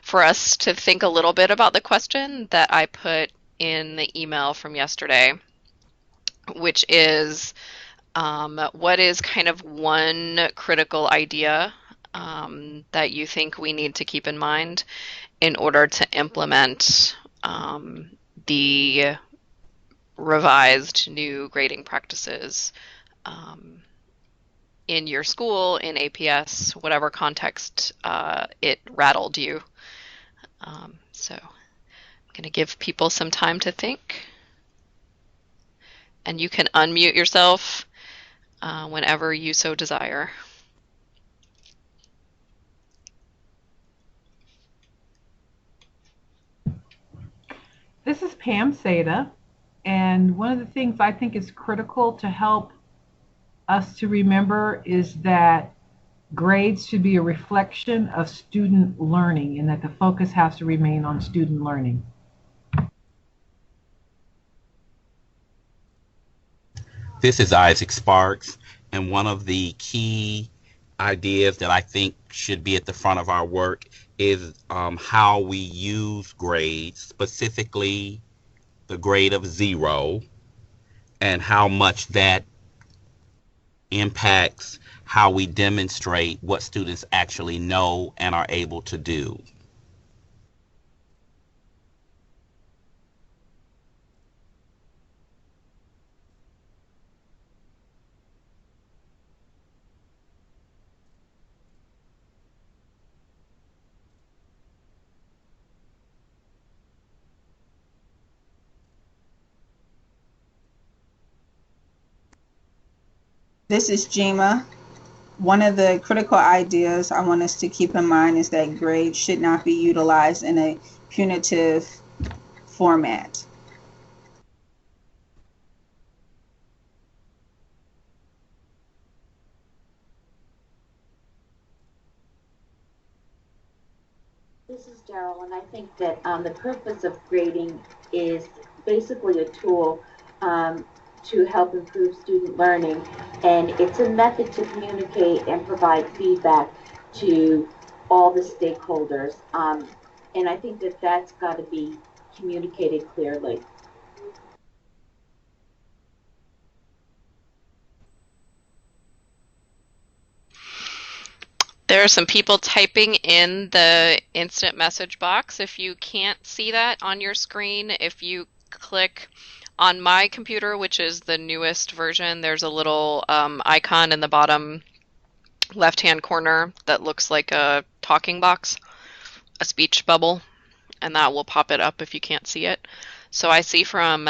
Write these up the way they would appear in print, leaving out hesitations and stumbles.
for us to think a little bit about the question that I put in the email from yesterday, which is what is kind of one critical idea that you think we need to keep in mind in order to implement the revised new grading practices in your school, in APS, whatever context it rattled you. So I'm going to give people some time to think. And you can unmute yourself whenever you so desire. This is Pam Seda, and one of the things I think is critical to help us to remember is that grades should be a reflection of student learning and that the focus has to remain on student learning. This is Isaac Sparks, and one of the key ideas that I think should be at the front of our work is how we use grades, specifically the grade of 0, and how much that impacts how we demonstrate what students actually know and are able to do. This is Jima. One of the critical ideas I want us to keep in mind is that grades should not be utilized in a punitive format. This is Daryl, and I think that the purpose of grading is basically a tool to help improve student learning, and it's a method to communicate and provide feedback to all the stakeholders, and I think that that's got to be communicated clearly. There are some people typing in the instant message box. If you can't see that on your screen, if you click on my computer, which is the newest version, there's a little icon in the bottom left-hand corner that looks like a talking box, a speech bubble, and that will pop it up if you can't see it. So I see from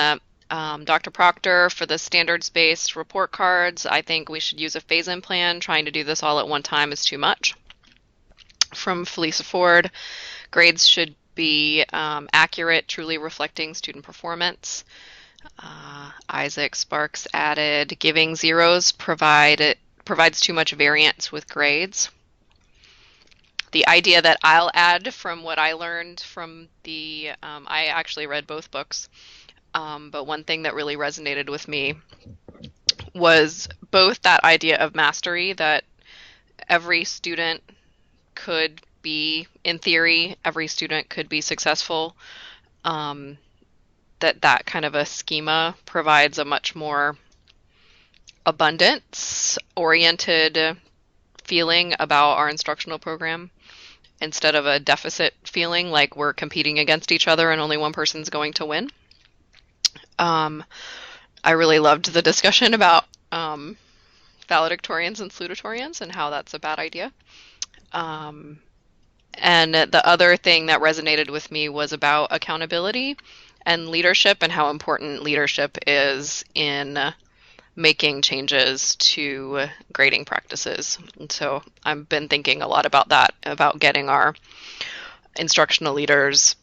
Dr. Proctor, for the standards-based report cards, I think we should use a phase-in plan. Trying to do this all at one time is too much. From Felisa Ford, grades should be accurate, truly reflecting student performance. Isaac Sparks added, giving zeros provides too much variance with grades. The idea that I'll add from what I learned from the, I actually read both books, but one thing that really resonated with me was both that idea of mastery, that every student could be, in theory, every student could be successful, that kind of a schema provides a much more abundance-oriented feeling about our instructional program, instead of a deficit feeling like we're competing against each other and only one person's going to win. I really loved the discussion about valedictorians and salutatorians and how that's a bad idea. And the other thing that resonated with me was about accountability and leadership, and how important leadership is in making changes to grading practices. And so I've been thinking a lot about that, about getting our instructional leaders,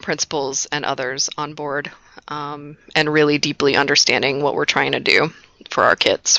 principals, and others on board, and really deeply understanding what we're trying to do for our kids.